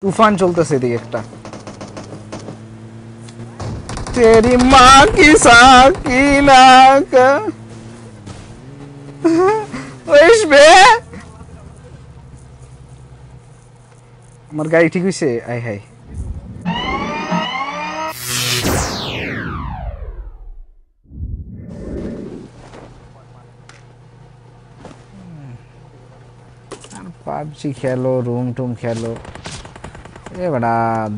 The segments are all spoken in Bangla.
তুফান চলতেছে এদিকে একটা तेरी माँ की साकीना का ওইস বে আমার গাড়ি ঠিক হইছে আই হাই পাবজি খেলো রুম টুম খেলো এ বড়া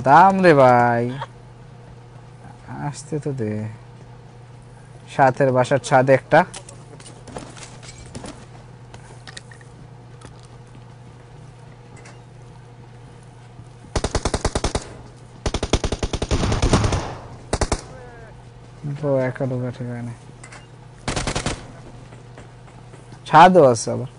দাম রে ভাই আসতে তো দে সাথের বাসার ছাদে একটা ও একা ঢোকা ঠিকানা ছাদও আছে আবার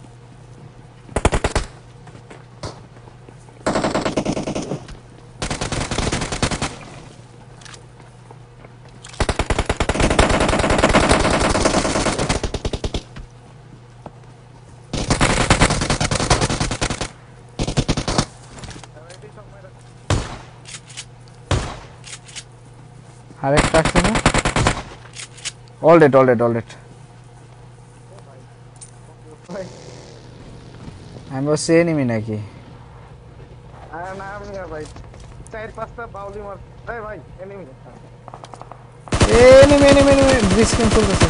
আরেকটা আছে না all dead আমি বলছি এনিমি নাকি আরে না আমি না ভাই চার পাঁচটা বাউলি মার এই ভাই এনিমি ব্রিজ ক্যাম্প চলতেছে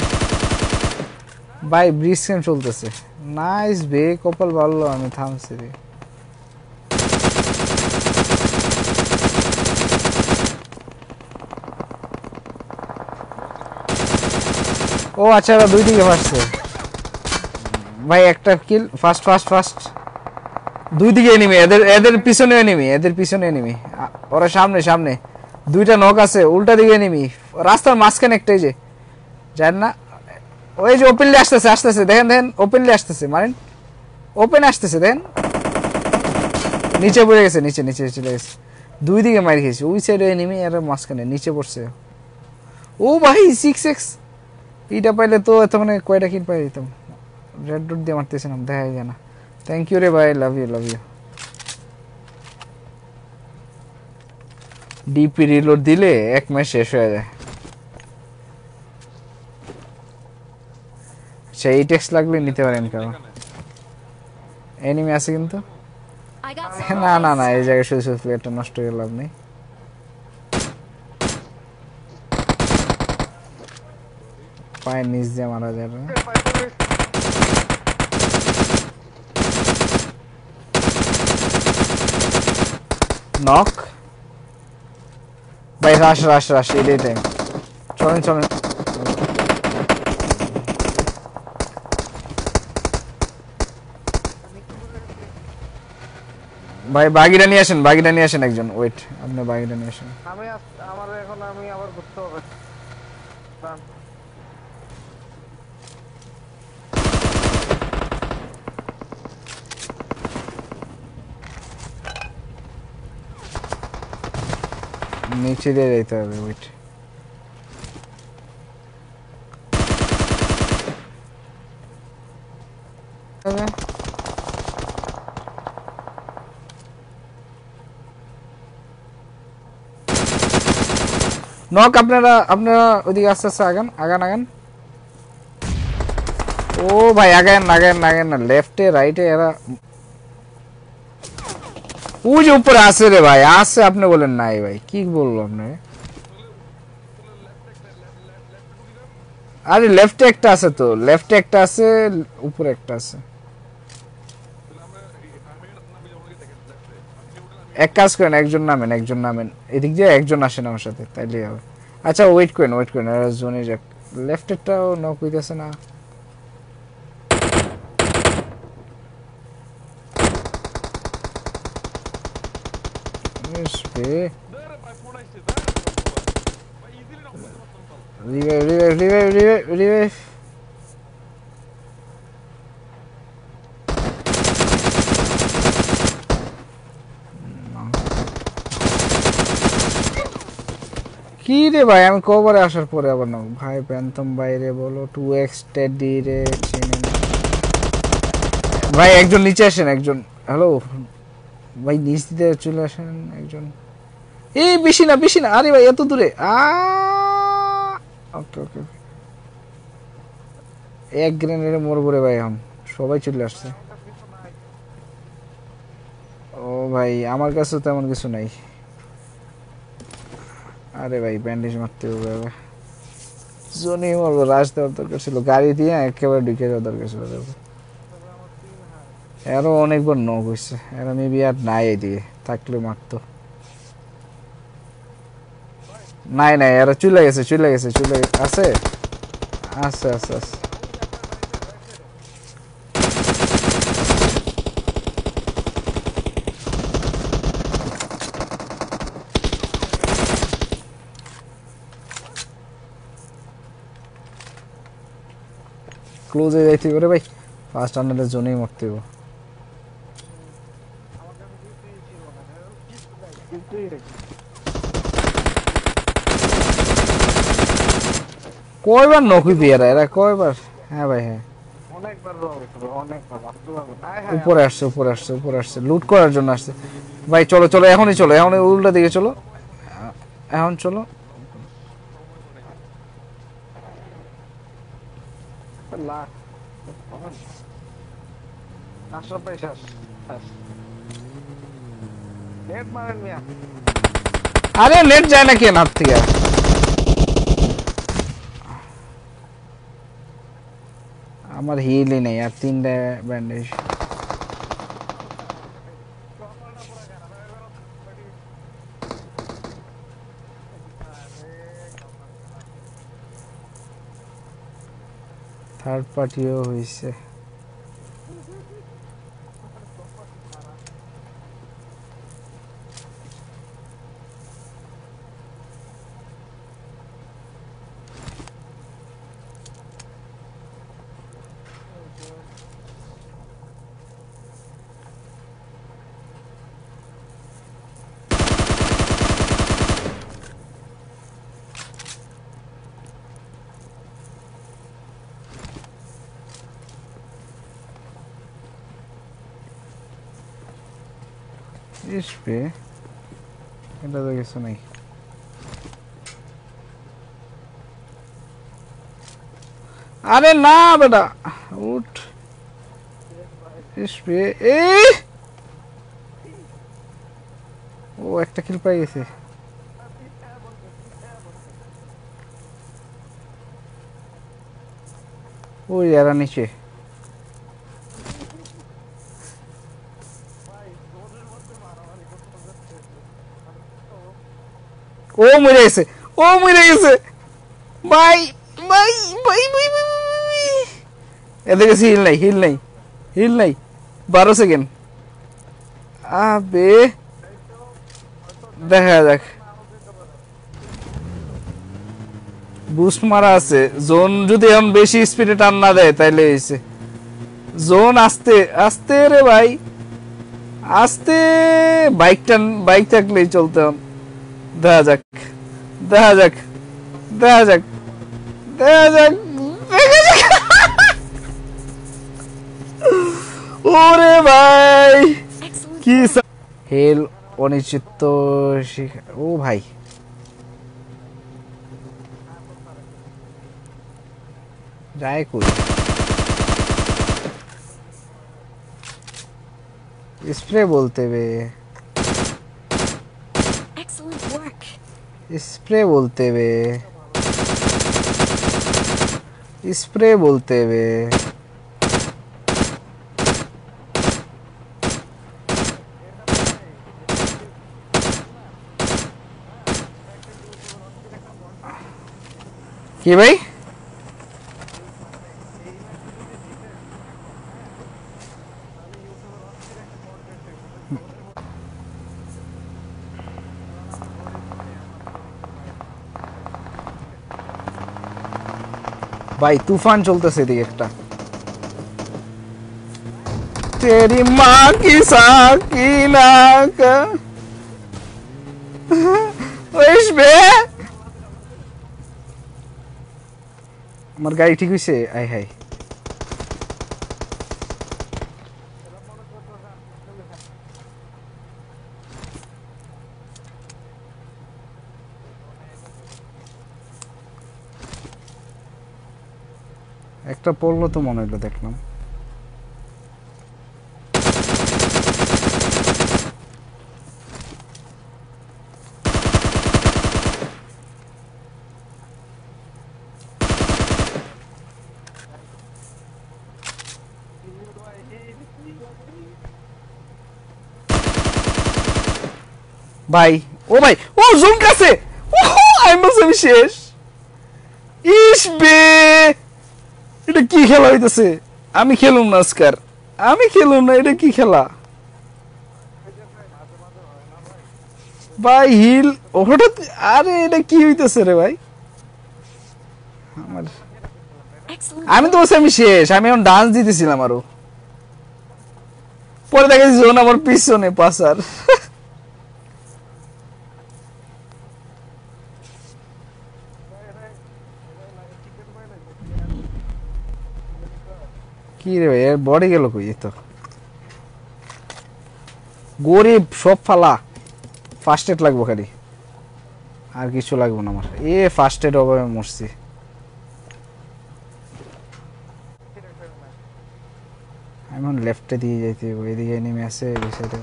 ভাই ব্রিজ ক্যাম্প চলতেছে নাইস বে কপাল ভালো আমি থামছি রে ও আচ্ছা দুই দিকে ফাটছে ভাই একটা কিল ফাস্ট দুই দিকে এনিমি এদের পিছনে এনিমি ওরা সামনে দুইটা নক আছে উল্টা দিকে এনিমি রাস্তার মাঝখানে একটাই যে জান না ওই যে ওপেনলি আসতেছে দেখেন ওপেনলি আসতেছে মারেন ওপেন আসতেছে দেখেন নিচে পড়ে গেছে নিচে চলে গেছে দুই দিকে মার খেয়েছে ওই সাইডে এনিমি আর মাঝখানে নিচে পড়ছে ও ভাই 6x এইটা পাইলে তো এত মানে কয়টা কিল পাই দিতাম রেড ডট দিয়ে মারতেছিলাম দেখা যায় না থ্যাংক ইউ রে ভাই লাভ ইউ ডিপি রিলোড দিলে এক ম্যাচ শেষ হয়ে যায় সেই টেক্সট লাগলে নিতে পারেন কারণ এনিমি আছে কিন্তু না এই জায়গায় শুধু প্লেয়ারটা নষ্ট হয়ে লাভ নেই পায়ের নিচ দিয়ে মারা যাবে নক ভাই রাশ এটাই টাইম চলেন ভাই বাগিটা নিয়ে আসেন একজন ওয়েট আপনি বাগিটা নিয়ে আসেন আমি আবার ঘুরতে হবে নিচে দিয়ে যেতে হবে ওয়েট নক আপনারা ওইদিকে আস্তে আগান ও ভাই আগান না লেফটে রাইটে এরা ওই যে উপরে আছে রে ভাই আছে আপনি বলেন নাই ভাই কি বললো আপনি আরে লেফটে একটা আছে তো উপরে একটা আছে এক কাজ করেন একজন নামেন এদিক দিয়ে একজন আসেন আমার সাথে তাইলে হবে আচ্ছা ওয়েট করেন জোনে যাক লেফটেরটাও নক হইতেছে না Revive. কি রে ভাই আমি কভারে আসার পরে আবার না ভাই প্যান্থম বাইরে বলো 2x টেডি রে চিনি না ভাই একজন নিচে আসেন একজন হ্যালো ভাই নিচ দিতে চলে আসেন একজন। এই বেশি না বেশি না, আরে ভাই এত দূরে। ওকে ওকে, এক গ্রেনেডে মরবো রে ভাই, এখন সবাই চলে আসছে। ও ভাই আমার কাছে তেমন কিছু নাই। আরে ভাই ব্যান্ডেজ মারতে হবে, জোনে মরবো। রাশ দেওয়ার দরকার ছিল, গাড়ি দিয়ে একেবারে ঢুকে যাওয়ার দরকার ছিল। এরও অনেকবার নক হয়েছে, এরা মেবি আর নাই এদিকে, থাকলে মারতো। নাই নাই, এরা চলে গেছে চলে গেছে চলে গেছে। আছে আছে আছে আছে। ক্লোজে যাইতে করে ভাই, ফার্স্ট আন্ডারের জন্যই মরতে হবে। কয়বার নকুবি এরা, এরা কয়বার। হ্যাঁ ভাই হ্যাঁ, উপরে আসছে উপরে আসছে উপরে আসছে, লুট করার জন্য আসছে। ভাই চলো চলো, এখনই চলো, এখন উল্টা দিকে চলো, এখন চলো। আরে নেট যায় না কেন হাত থেকে। আমার হিলই নেই আর, 3টা ব্যান্ডেজ। থার্ড পার্টিও হয়েছে। ইসবে এটা তো কিছু নাই। আরে না বেটা, উঠ। ইসবে এ, ও একটা কিল পাই গেছে। ওই এরা নিচে। ও মরে গেছে, ও মরে গেছে ভাই ভাই ভাই ভাই ভাই, এদের কাছে হিল নাই হিল নাই হিল নাই। 12 সেকেন্ড। আবে দেখা যাক, বুস্ট মারা আছে। জোন যদি এখন বেশি স্পিডে টান না দেয় তাইলে হয়েছে। জোন আস্তে আস্তে রে ভাই, আস্তে। বাইক টান, বাইক থাকলেই চলতাম। দেখা যাক দেখা যাক দেখা যাক দেখা যাক দেখা যাক। ওরে ভাই কি হেল অনিশ্চিত ও ভাই যায় কই। স্প্রে বলতে বে, স্প্রে বলতে বে, স্প্রে বলতে বে। কি ভাই, ভাই তুফান চলতেছে এদিকে একটা। তেরি মা কি সাকিনা কা ওইসবে। আমার গাড়ি ঠিক হইছে, আই হাই। একটা পড়লো তো মনে হলো, দেখলাম। ভাই ও ভাই, ও জুম কাছে, আমি শেষ। ইস বে, এটা কি খেলা হইতেছে? আমি খেলুম না আজকার, আমি খেলুম না। এটা কি খেলা ভাই? হিল হঠাৎ, আরে এটা কি হইতেছে রে ভাই? আমার, আমি তো বলছি আমি শেষ, আমি এখন ডান্স দিতেছিলাম আরো, পরে দেখেছি জোন আমার পিছনে পাসার। কি রে ভাই, এর বডি গেল কই? তো গরিব সব ফালা। ফার্স্ট এড লাগবো খালি, আর কিছু লাগবে না আমার। ফার্স্ট এড অভাবে মরছি। আমি লেফটে দিয়ে যাইতে, ওইদিকে নেমে আছে এই সাইডে।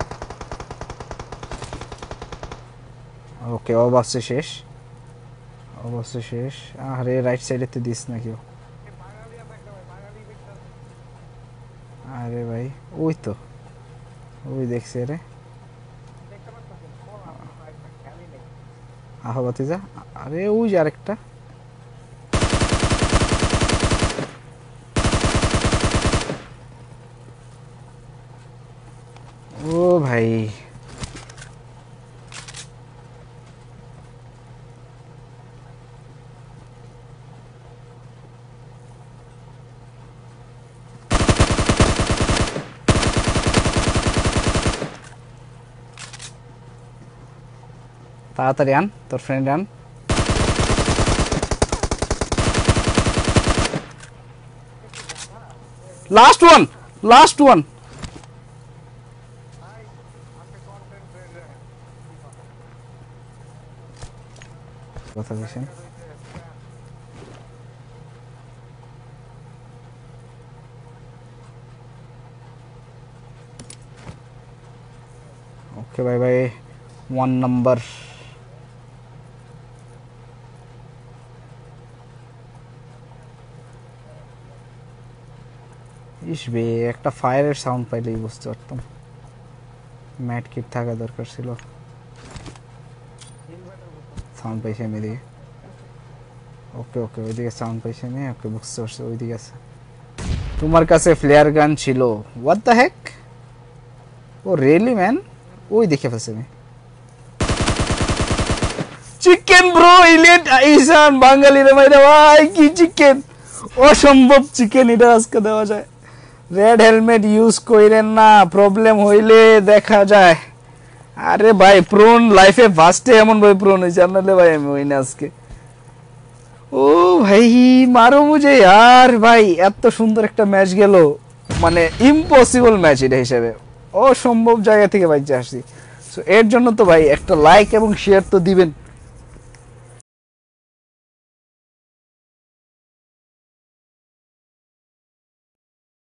ওকে, অবশ্যই শেষ, অবশ্যই শেষ। আরে রাইট সাইডে তো দিস না কেউ। আরে ভাই ওই তো, ওই দেখছে রে। আহো বাতিজা, আরে ওই যে আরেকটা। ও ভাই, তাড়াতাড়ি আন তোর ফ্রেন্ড, আন। Last one, last one. কথা বলছেন। ওকে ভাই, ভাই 1 নাম্বার। ইস বে, একটা ফায়ারের সাউন্ড পাইলেই বুঝতে পারতাম। ম্যাট কিট থাকা দরকার ছিল। সাউন্ড পাইছি আমি এদিকে। ওকে ওকে, ওইদিকে সাউন্ড পাইছি আমি। ওকে, বুঝতে পারছি ওইদিকে আছে। তোমার কাছে ফ্লেয়ার গান ছিল? What the heck? Oh really man? ওই দেখে ফেলছি আমি। চিকেন ব্রো, ইলিয়েট আইসান বাঙালি রে ভাই, ভাই কি চিকেন! অসম্ভব চিকেন এটা আজকে দেওয়া যায়। রেড হেলমেট ইউজ কইরেন না, প্রবলেম হইলে দেখা যায়। আরে ভাই, প্রোন লাইফে ফার্স্টে এমন ভাই প্রোন হয়েছে, আপনাদের ভাই আমি হই না আজকে। ও ভাই মারো মুঝে यार ভাই, এত সুন্দর একটা ম্যাচ গেল, মানে ইম্পসিবল ম্যাচ এটা হিসেবে। অসম্ভব জায়গা থেকে বাইচে আসছি। সো এর জন্য তো ভাই একটা লাইক এবং শেয়ার তো দিবেন।